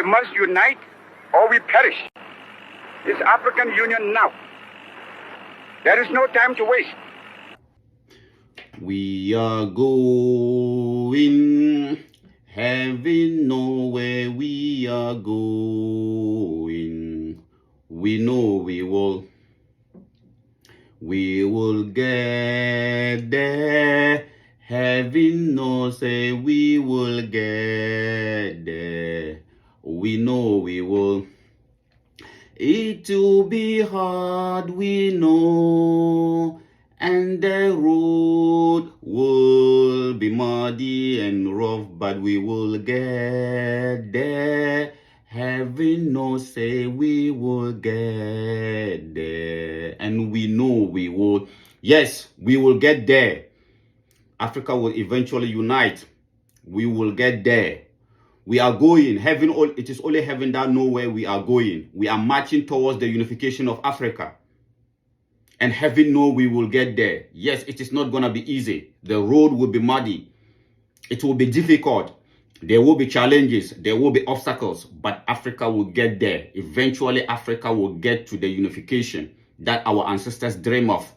We must unite or we perish. It's African Union now. There is no time to waste. We are going, having know where we are going. We know we will get there. Having no say we will get there. We know we will. It will be hard, we know, and the road will be muddy and rough, but we will get there. Having no say, we will get there, and we know we will. Yes, we will get there. Africa will eventually unite. We will get there. We are going. It is only heaven that knows where we are going. We are marching towards the unification of Africa. And heaven knows we will get there. Yes, it is not going to be easy. The road will be muddy. It will be difficult. There will be challenges. There will be obstacles. But Africa will get there. Eventually, Africa will get to the unification that our ancestors dream of.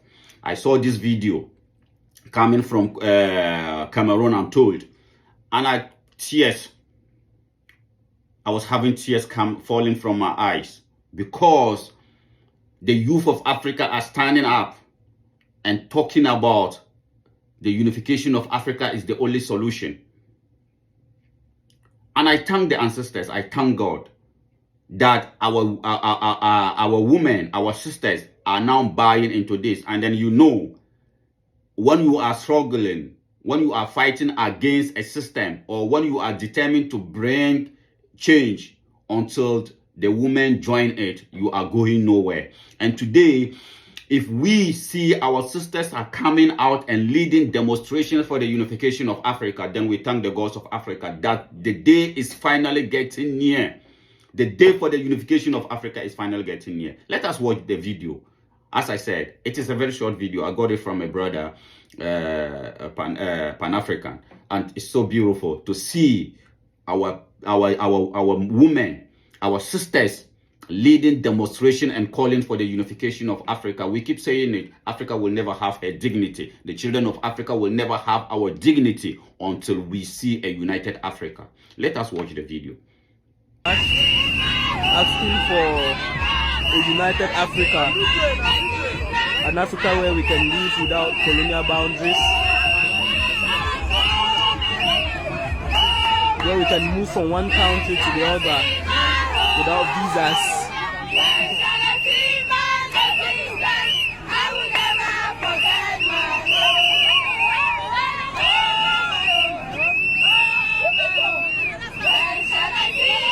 I saw this video coming from Cameroon, I'm told. And I was having tears falling from my eyes because the youth of Africa are standing up and talking about the unification of Africa is the only solution. And I thank the ancestors, I thank God that our women, our sisters are now buying into this. And then when you are struggling, when you are fighting against a system, or when you are determined to bring change until the women join it, you are going nowhere. And today, if we see our sisters are coming out and leading demonstrations for the unification of Africa, then we thank the gods of Africa that the day is finally getting near. The day for the unification of Africa is finally getting near. Let us watch the video. As I said, it is a very short video. I got it from a brother, Pan-African, and it's so beautiful to see our women, our sisters leading demonstration and calling for the unification of Africa. We keep saying it, Africa will never have her dignity. The children of Africa will never have our dignity until we see a united Africa. Let us watch the video. Asking for a united Africa, an Africa where we can live without colonial boundaries, where we can move from one country to the other without visas.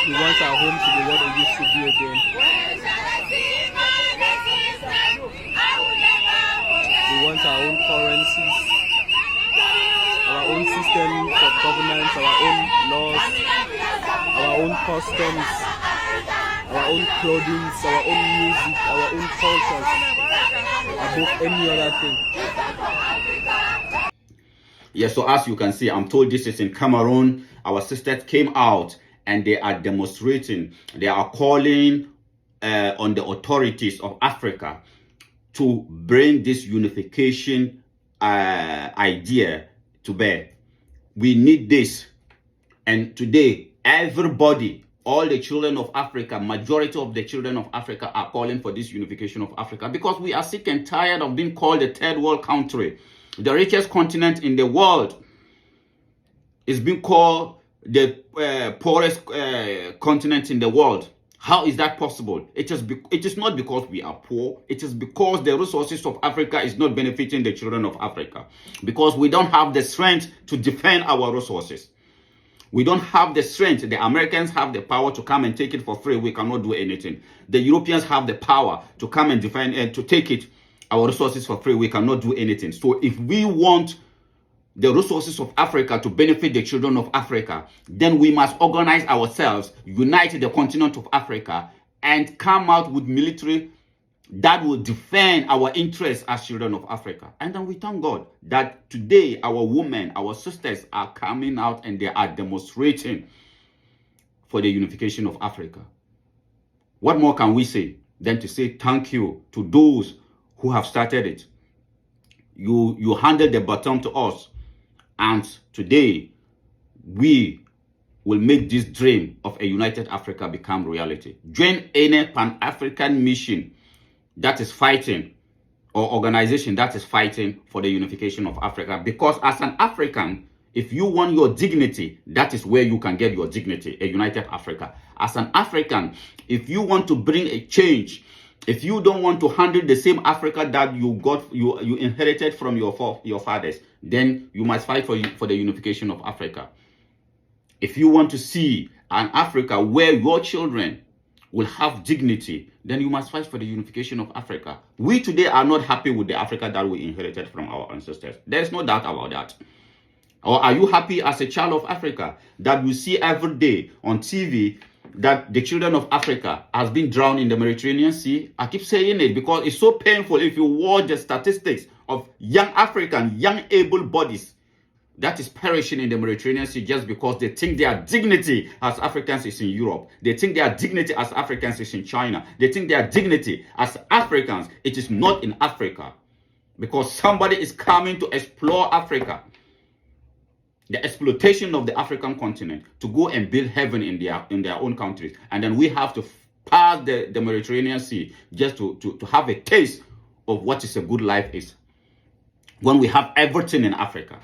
We want our home to be what it used to be again. We want our own currencies, our own systems of governance, our own laws, our own customs, our own clothing, our own music, our own cultures, above any other thing. Yes, so as you can see, I'm told this is in Cameroon. Our sisters came out and they are demonstrating. They are calling on the authorities of Africa to bring this unification idea to bear. We need this. And today, everybody, all the children of Africa, majority of the children of Africa are calling for this unification of Africa because we are sick and tired of being called a third world country. The richest continent in the world is being called the poorest continent in the world. How is that possible? It is not because we are poor. It is because the resources of Africa is not benefiting the children of Africa. Because we don't have the strength to defend our resources. We don't have the strength. The Americans have the power to come and take it for free. We cannot do anything. The Europeans have the power to come and defend and to take it, our resources for free. We cannot do anything. So if we want the resources of Africa to benefit the children of Africa, then we must organize ourselves, unite the continent of Africa, and come out with military that will defend our interests as children of Africa. And then we thank God that today our women, our sisters are coming out and they are demonstrating for the unification of Africa. What more can we say than to say thank you to those who have started it? You handed the baton to us, and today we will make this dream of a united Africa become reality. Join any Pan-African mission that is fighting, or organization that is fighting for the unification of Africa. Because as an African, if you want your dignity, that is where you can get your dignity, a united Africa. As an African, if you want to bring a change, if you don't want to handle the same Africa that you inherited from your fathers, then you must fight for the unification of Africa. If you want to see an Africa where your children will have dignity, then you must fight for the unification of Africa. We today are not happy with the Africa that we inherited from our ancestors. There is no doubt about that. Or are you happy as a child of Africa that you see every day on TV that the children of Africa has been drowned in the Mediterranean Sea? I keep saying it because it's so painful if you watch the statistics of young African, young able bodies that is perishing in the Mediterranean Sea just because they think their dignity as Africans is in Europe. They think their dignity as Africans is in China. They think their dignity as Africans, it is not in Africa. Because somebody is coming to explore Africa. The exploitation of the African continent to go and build heaven in their own countries. And then we have to pass the Mediterranean Sea just to have a taste of what is a good life is. When we have everything in Africa,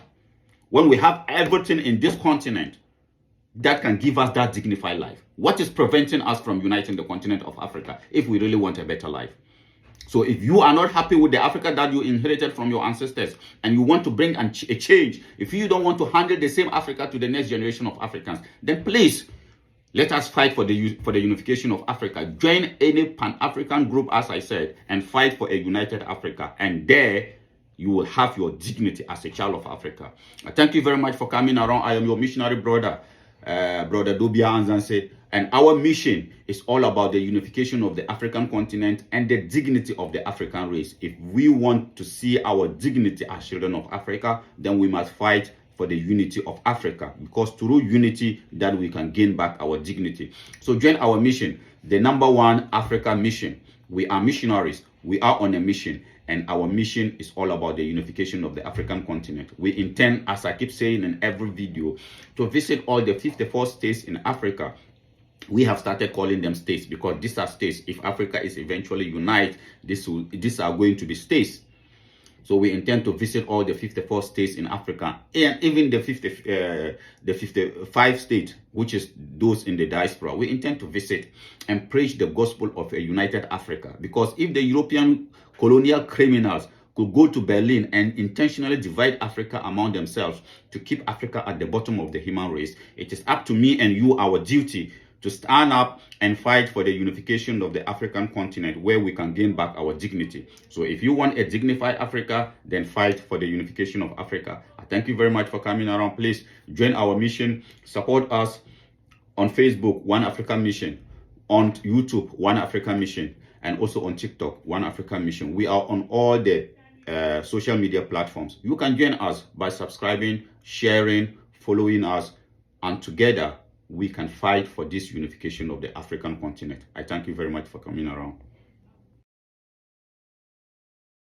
when we have everything in this continent that can give us that dignified life, what is preventing us from uniting the continent of Africa if we really want a better life? So if you are not happy with the Africa that you inherited from your ancestors and you want to bring a change, if you don't want to handle the same Africa to the next generation of Africans, then please let us fight for the unification of Africa. Join any Pan-African group, as I said, and fight for a united Africa. And there you will have your dignity as a child of Africa. Thank you very much for coming around. I am your missionary brother, Brother Dobia Anzanse. And our mission is all about the unification of the African continent and the dignity of the African race. If we want to see our dignity as children of Africa, then we must fight for the unity of Africa. Because through unity, that we can gain back our dignity. So join our mission, the #1 Africa mission. We are missionaries. We are on a mission. And our mission is all about the unification of the African continent. We intend, as I keep saying in every video, to visit all the 54 states in Africa. We have started calling them states because these are states. If Africa is eventually united, these are going to be states. So we intend to visit all the 54 states in Africa, and even the 55 states, which is those in the diaspora. We intend to visit and preach the gospel of a united Africa. Because if the European colonial criminals could go to Berlin and intentionally divide Africa among themselves to keep Africa at the bottom of the human race, it is up to me and you, our duty, to stand up and fight for the unification of the African continent where we can gain back our dignity. So if you want a dignified Africa, then fight for the unification of Africa. I thank you very much for coming around. Please join our mission. Support us on Facebook, One African Mission, on YouTube, One African Mission, and also on TikTok, One African Mission. We are on all the social media platforms. You can join us by subscribing, sharing, following us, and together we can fight for this unification of the African continent. I thank you very much for coming around.